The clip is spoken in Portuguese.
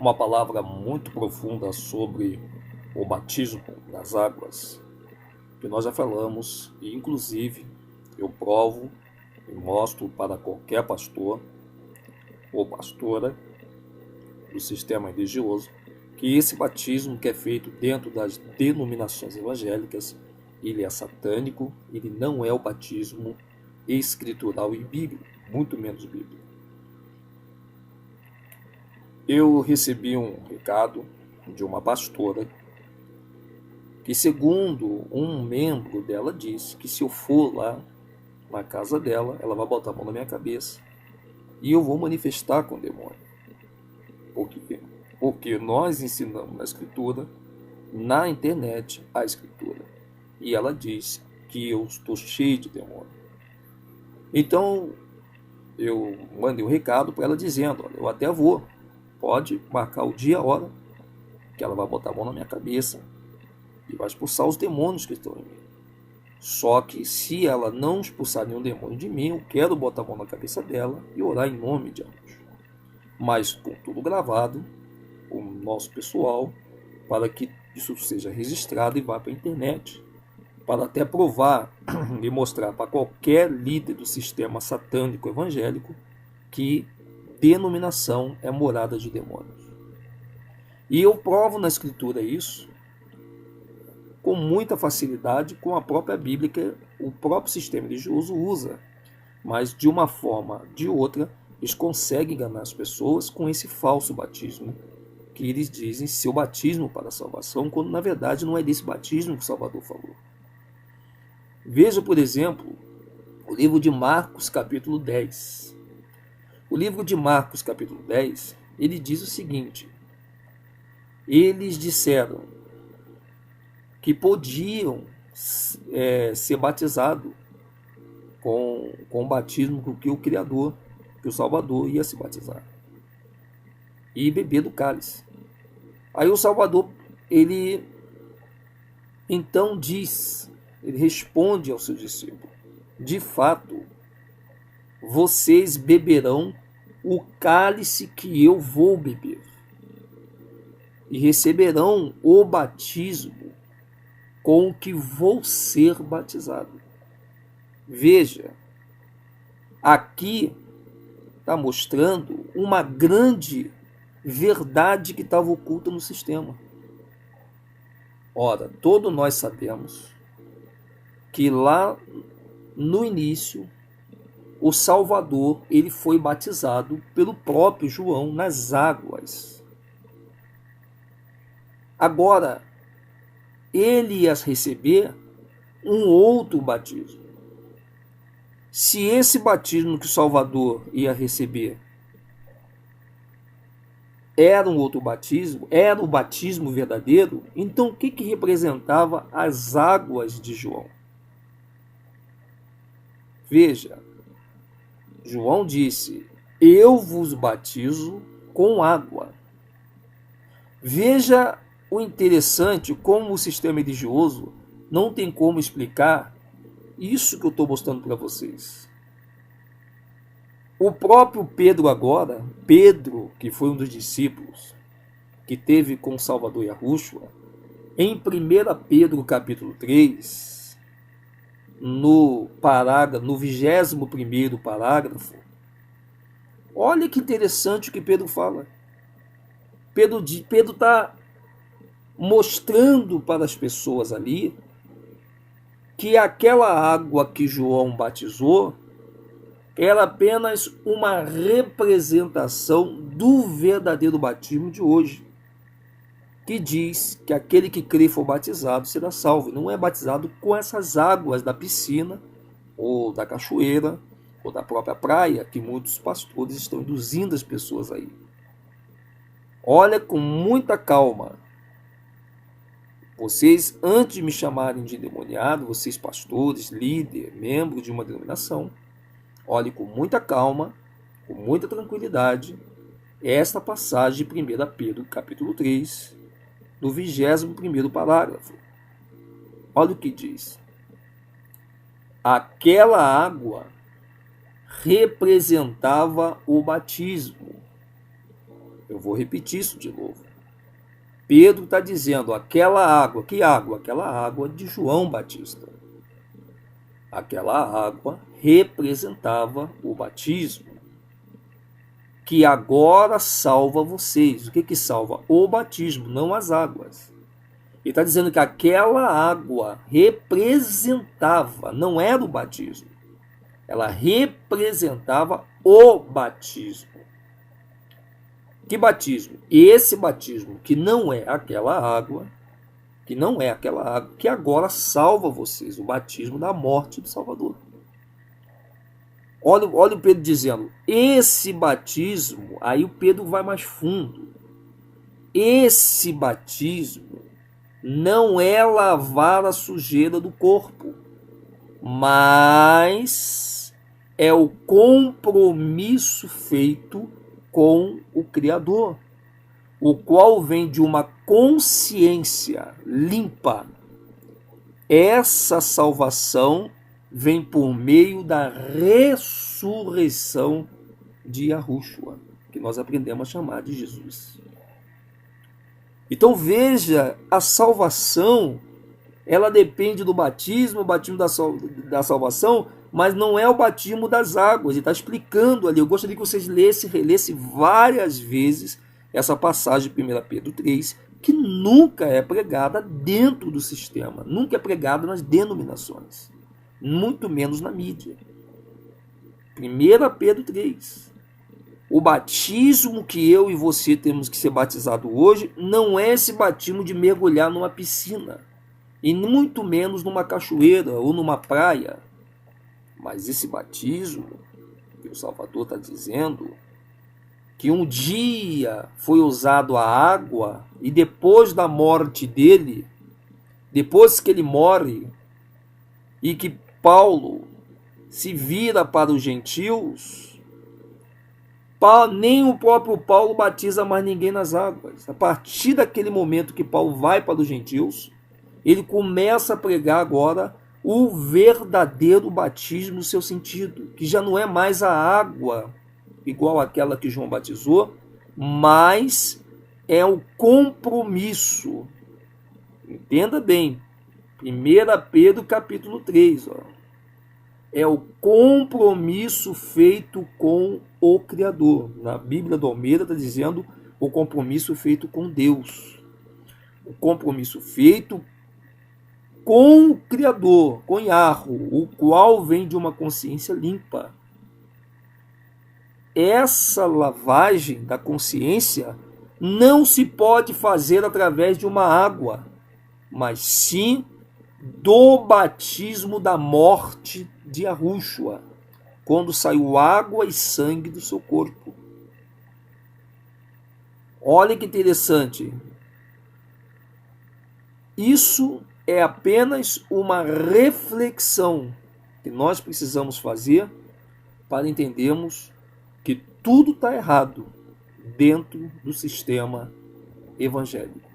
uma palavra muito profunda sobre o batismo nas águas, que nós já falamos, e inclusive eu provo e mostro para qualquer pastor ou pastora do sistema religioso que esse batismo que é feito dentro das denominações evangélicas, ele é satânico, ele não é o batismo escritural e bíblico, muito menos bíblico. Eu recebi um recado de uma pastora que, segundo um membro dela, disse que se eu for lá na casa dela, ela vai botar a mão na minha cabeça e eu vou manifestar com o demônio. Por quê? Porque nós ensinamos na escritura, na internet, a escritura. E ela diz que eu estou cheio de demônio. Então, eu mandei um recado para ela dizendo, olha, eu até vou, pode marcar o dia e a hora, que ela vai botar a mão na minha cabeça e vai expulsar os demônios que estão em mim. Só que se ela não expulsar nenhum demônio de mim, eu quero botar a mão na cabeça dela e orar em nome de ambos. Mas com tudo gravado, o nosso pessoal, para que isso seja registrado e vá para a internet, para até provar e mostrar para qualquer líder do sistema satânico evangélico que denominação é morada de demônios. E eu provo na escritura isso com muita facilidade, com a própria Bíblia que o próprio sistema religioso usa, mas de uma forma ou de outra eles conseguem enganar as pessoas com esse falso batismo que eles dizem ser o batismo para a salvação, quando na verdade não é desse batismo que o Salvador falou. Veja, por exemplo, o livro de Marcos, capítulo 10. O livro de Marcos, capítulo 10, ele diz o seguinte: eles disseram que podiam ser batizados com o batismo com que o Criador, que o Salvador ia se batizar, e beber do cálice. Aí o Salvador, ele então diz, ele responde aos seus discípulos: de fato, vocês beberão o cálice que eu vou beber, e receberão o batismo com o que vou ser batizado. Veja, aqui está mostrando uma grande verdade que estava oculta no sistema. Ora, todos nós sabemos que lá no início o Salvador ele foi batizado pelo próprio João nas águas. Agora, ele ia receber um outro batismo. Se esse batismo que o Salvador ia receber era um outro batismo, era o batismo verdadeiro, então o que representava as águas de João? Veja, João disse: eu vos batizo com água. Veja o interessante como o sistema religioso não tem como explicar isso que eu estou mostrando para vocês. O próprio Pedro agora, Pedro, que foi um dos discípulos que teve com Salvador Yahushua, em 1 Pedro capítulo 3, no 21º parágrafo, olha que interessante o que Pedro fala. Pedro está mostrando para as pessoas ali que aquela água que João batizou era apenas uma representação do verdadeiro batismo de hoje, que diz que aquele que crê e for batizado será salvo. Não é batizado com essas águas da piscina, ou da cachoeira, ou da própria praia, que muitos pastores estão induzindo as pessoas aí. Olha com muita calma. Vocês, antes de me chamarem de endemoniado, vocês pastores, líder, membro de uma denominação, olhe com muita calma, com muita tranquilidade, esta passagem de 1 Pedro, capítulo 3, no 21º parágrafo. Olha o que diz. Aquela água representava o batismo. Eu vou repetir isso de novo. Pedro está dizendo, aquela água, que água? Aquela água de João Batista. Aquela água representava o batismo, que agora salva vocês. O que salva? O batismo, não as águas. Ele está dizendo que aquela água representava, não era o batismo, ela representava o batismo. Que batismo? Esse batismo que não é aquela água, que agora salva vocês, o batismo da morte do Salvador. Olha o Pedro dizendo, esse batismo, aí o Pedro vai mais fundo. Esse batismo não é lavar a sujeira do corpo, mas é o compromisso feito com o Criador, o qual vem de uma consciência limpa. Essa salvação vem por meio da ressurreição de Yahushua, que nós aprendemos a chamar de Jesus. Então veja, a salvação, ela depende do batismo, o batismo da salvação, mas não é o batismo das águas. Ele está explicando ali. Eu gostaria que vocês relessem várias vezes essa passagem de 1 Pedro 3, que nunca é pregada dentro do sistema, nunca é pregada nas denominações, muito menos na mídia. 1 Pedro 3. O batismo que eu e você temos que ser batizado hoje não é esse batismo de mergulhar numa piscina, e muito menos numa cachoeira ou numa praia. Mas esse batismo que o Salvador está dizendo, que um dia foi usado a água e depois da morte dele, depois que ele morre e que Paulo se vira para os gentios, nem o próprio Paulo batiza mais ninguém nas águas. A partir daquele momento que Paulo vai para os gentios, ele começa a pregar agora o verdadeiro batismo no seu sentido, que já não é mais a água igual àquela que João batizou, mas é o compromisso. Entenda bem, 1 Pedro capítulo 3, é o compromisso feito com o Criador. Na Bíblia do Almeida está dizendo o compromisso feito com Deus. O compromisso feito com o Criador, com Yahu, o qual vem de uma consciência limpa. Essa lavagem da consciência não se pode fazer através de uma água, mas sim do batismo da morte de Yahushua, quando saiu água e sangue do seu corpo. Olha que interessante. Isso é apenas uma reflexão que nós precisamos fazer para entendermos que tudo está errado dentro do sistema evangélico.